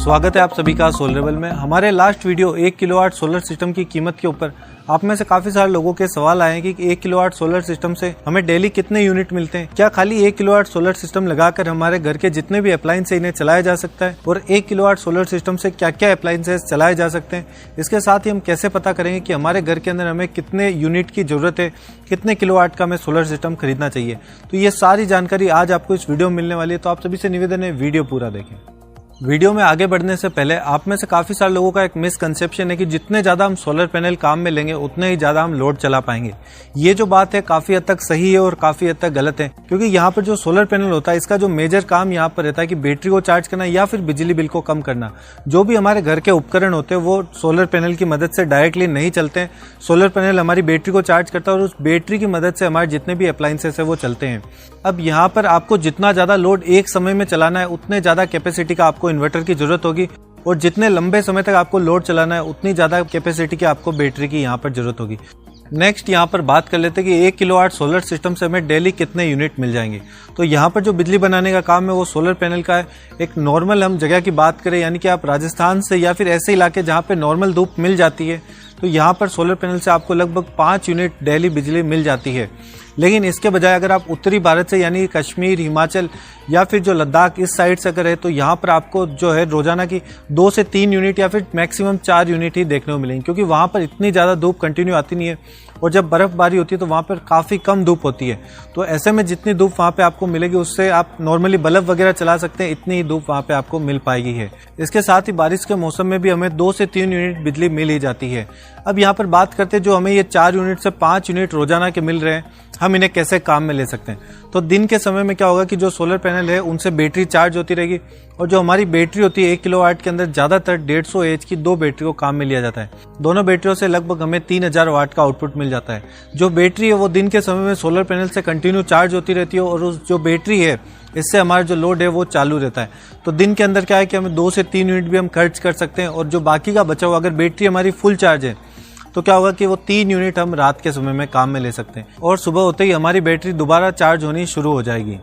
स्वागत है आप सभी का सोलरेबल में। हमारे last video 1 kilowatt solar system की कीमत के ऊपर आप में से काफी सारे लोगों के सवाल आए हैं कि 1 किलोवाट सोलर सिस्टम से हमें डेली कितने यूनिट मिलते हैं। क्या खाली 1 किलोवाट सोलर सिस्टम लगाकर हमारे घर के जितने भी अप्लायंस है इन्हें चलाया जा सकता है, और 1 किलोवाट सोलर सिस्टम से क्या क्या अप्लायंसेस चलाए जा सकते हैं। इसके साथ ही हम कैसे पता करेंगे कि हमारे घर के अंदर हमें कितने यूनिट की जरूरत है, कितने किलोवाट का हमें सोलर सिस्टम खरीदना चाहिए। तो ये सारी जानकारी आज आपको इस वीडियो में मिलने वाली है। तो आप सभी से निवेदन है वीडियो पूरा देखें। वीडियो में आगे बढ़ने से पहले आप में से काफी सारे लोगों का एक मिसकंसेप्शन है कि जितने ज्यादा हम सोलर पैनल काम में लेंगे उतने ही ज्यादा हम लोड चला पाएंगे। ये जो बात है काफी हद तक सही है और काफी हद तक गलत है, क्योंकि यहाँ पर जो सोलर पैनल होता है इसका जो मेजर काम यहाँ पर रहता है कि बैटरी को चार्ज करना या फिर बिजली बिल को कम करना। जो भी हमारे घर के उपकरण होते हैं वो सोलर पैनल की मदद से डायरेक्टली नहीं चलते हैं। सोलर पैनल हमारी बैटरी को चार्ज करता है और उस बैटरी की मदद से हमारे जितने भी अप्लायंसेस है वो चलते हैं। अब यहाँ पर आपको जितना ज्यादा लोड एक समय में चलाना है उतने ज्यादा कैपेसिटी का आपको इन्वर्टर की जरूरत होगी, और जितने लंबे समय तक आपको लोड चलाना है उतनी ज्यादा कैपेसिटी की आपको बैटरी की यहाँ पर जरूरत होगी। नेक्स्ट यहाँ पर बात कर लेते हैं कि 1 किलोवाट सोलर सिस्टम से हमें डेली कितने यूनिट मिल जाएंगे। तो यहाँ पर जो बिजली बनाने का काम है वो सोलर पैनल का है। एक नॉर्मल हम जगह की बात करें, यानी कि आप राजस्थान से या फिर ऐसे इलाके जहाँ पे नॉर्मल धूप मिल जाती है, तो यहाँ पर सोलर पैनल से आपको लगभग 5 यूनिट डेली बिजली मिल जाती है। लेकिन इसके बजाय अगर आप उत्तरी भारत से यानी कश्मीर, हिमाचल या फिर जो लद्दाख इस साइड से अगर है तो यहाँ पर आपको जो है रोजाना की 2 से 3 यूनिट या फिर मैक्सिमम 4 यूनिट ही देखने को मिलेंगे, क्योंकि वहां पर इतनी ज्यादा धूप कंटिन्यू आती नहीं है, और जब बर्फबारी होती है तो वहां पर काफी कम धूप होती है। तो ऐसे में जितनी धूप वहां पे आपको मिलेगी उससे आप नॉर्मली बल्ब वगैरह चला सकते हैं, इतनी ही धूप वहां पे आपको मिल पाएगी है। इसके साथ ही बारिश के मौसम में भी हमें 2 से 3 यूनिट बिजली मिल ही जाती है। अब यहाँ पर बात करते हैं जो हमें ये 4 यूनिट से 5 यूनिट रोजाना के मिल रहे हैं, हम इन्हें कैसे काम में ले सकते हैं। तो दिन के समय में क्या होगा कि जो सोलर पैनल है उनसे बैटरी चार्ज होती रहेगी, और जो हमारी बैटरी होती है 1 किलोवाट के अंदर ज्यादातर 150 एच की 2 बैटरी को काम में लिया जाता है। दोनों बैटरियों से लगभग हमें 3000 वाट का आउटपुट मिल जाता है। जो बैटरी है वो दिन के समय में सोलर पैनल से कंटिन्यू चार्ज होती रहती है, और उस जो बैटरी है इससे हमारा जो लोड है वो चालू रहता है। तो दिन के अंदर क्या है कि हमें 2 से 3 यूनिट भी हम खर्च कर सकते हैं, और जो बाकी का बचा हुआ अगर बैटरी हमारी फुल चार्ज है तो क्या होगा कि वो 3 यूनिट हम रात के समय में काम में ले सकते हैं, और सुबह होते ही हमारी बैटरी दोबारा चार्ज होनी शुरू हो जाएगी।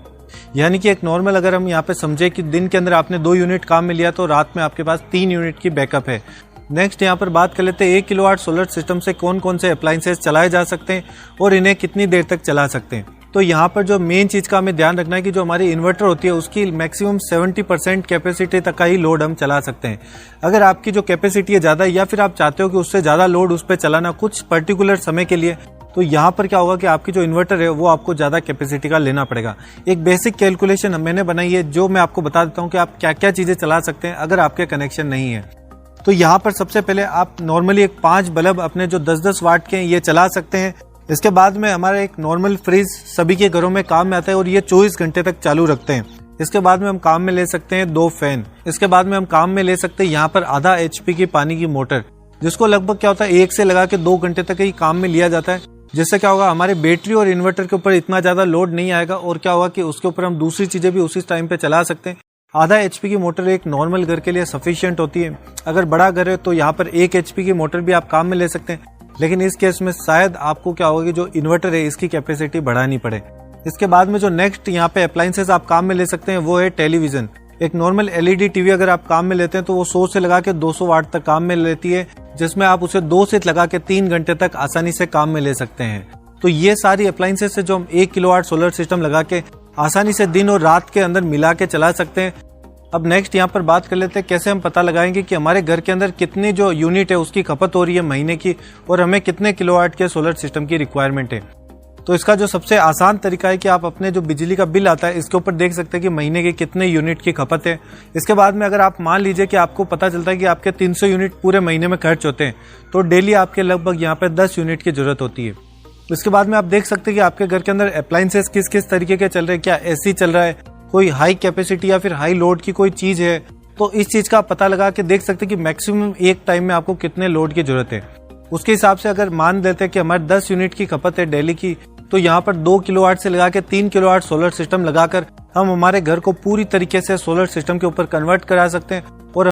यानी कि एक नॉर्मल अगर हम यहाँ पे समझे कि दिन के अंदर आपने 2 यूनिट काम में लिया तो रात में आपके पास 3 यूनिट की बैकअप है। नेक्स्ट यहाँ पर बात कर लेते हैं 1 किलोवाट सोलर सिस्टम से कौन कौन से अप्लायंसेस चलाए जा सकते हैं और इन्हें कितनी देर तक चला सकते हैं। तो यहाँ पर जो मेन चीज का हमें ध्यान रखना है कि जो हमारी इन्वर्टर होती है उसकी मैक्सिमम 70% कैपेसिटी तक का ही लोड हम चला सकते हैं। अगर आपकी जो कैपेसिटी है ज्यादा, या फिर आप चाहते हो कि उससे ज्यादा लोड उस पर चलाना कुछ पर्टिकुलर समय के लिए, तो यहाँ पर क्या होगा कि आपकी जो इन्वर्टर है वो आपको ज्यादा कैपेसिटी का लेना पड़ेगा। एक बेसिक कैलकुलेशन मैंने बनाई है जो मैं आपको बता देता हूँ कि आप क्या क्या चीजें चला सकते हैं अगर आपके कनेक्शन नहीं है। तो यहाँ पर सबसे पहले आप नॉर्मली एक 5 बल्ब अपने जो 10-10 वाट के ये चला सकते हैं। इसके बाद में हमारा एक नॉर्मल फ्रिज सभी के घरों में काम में आता है और ये 24 घंटे तक चालू रखते हैं। इसके बाद में हम काम में ले सकते हैं 2 फैन। इसके बाद में हम काम में ले सकते हैं यहाँ पर आधा HP की पानी की मोटर, जिसको लगभग क्या होता है 1 से लगा के 2 घंटे तक ही काम में लिया जाता है। जिससे क्या होगा हमारे बैटरी और इन्वर्टर के ऊपर इतना ज्यादा लोड नहीं आएगा, और क्या होगा कि उसके ऊपर हम दूसरी चीजें भी उसी टाइम पे चला सकते हैं। आधा HP की मोटर एक नॉर्मल घर के लिए सफिशिएंट होती है। अगर बड़ा घर है तो यहाँ पर 1 HP की मोटर भी आप काम में ले सकते हैं, लेकिन इस केस में शायद आपको क्या होगा कि जो इन्वर्टर है इसकी कैपेसिटी बढ़ानी पड़े। इसके बाद में जो नेक्स्ट यहाँ पे अप्लायंसेस आप काम में ले सकते हैं वो है टेलीविजन। एक नॉर्मल LED टीवी अगर आप काम में लेते हैं तो वो 100 से लगा के 200 वाट तक काम में लेती है, जिसमें आप उसे 2 से लगा के 3 घंटे तक आसानी से काम में ले सकते हैं। तो ये सारी अप्लायंसेस है जो हम 1 किलोवाट सोलर सिस्टम लगा के आसानी से दिन और रात के अंदर मिला के चला सकते हैं। अब नेक्स्ट यहाँ पर बात कर लेते हैं कैसे हम पता लगाएंगे कि हमारे घर के अंदर कितनी जो यूनिट है उसकी खपत हो रही है महीने की, और हमें कितने किलोवाट के सोलर सिस्टम की रिक्वायरमेंट है। तो इसका जो सबसे आसान तरीका है कि आप अपने जो बिजली का बिल आता है इसके ऊपर देख सकते हैं कि महीने के कितने यूनिट की खपत है। इसके बाद में अगर आप मान लीजिए कि आपको पता चलता है कि आपके 300 यूनिट पूरे महीने में खर्च होते हैं, तो डेली आपके लगभग यहाँ पे 10 यूनिट की जरूरत होती है। इसके बाद में आप देख सकते हैं कि आपके घर के अंदर अप्लायंसेस किस किस तरीके के चल रहे हैं, क्या AC चल रहा है, कोई हाई कैपेसिटी या फिर हाई लोड की कोई चीज है। तो इस चीज का पता लगा के देख सकते हैं कि मैक्सिमम एक टाइम में आपको कितने लोड की जरूरत है। उसके हिसाब से अगर मान लेते हैं कि हमारे 10 यूनिट की खपत है डेली की, तो यहाँ पर 2 किलोवाट से लगा के 3 किलोवाट सोलर सिस्टम लगाकर हम हमारे घर को पूरी तरीके से सोलर सिस्टम के ऊपर कन्वर्ट करा सकते हैं, और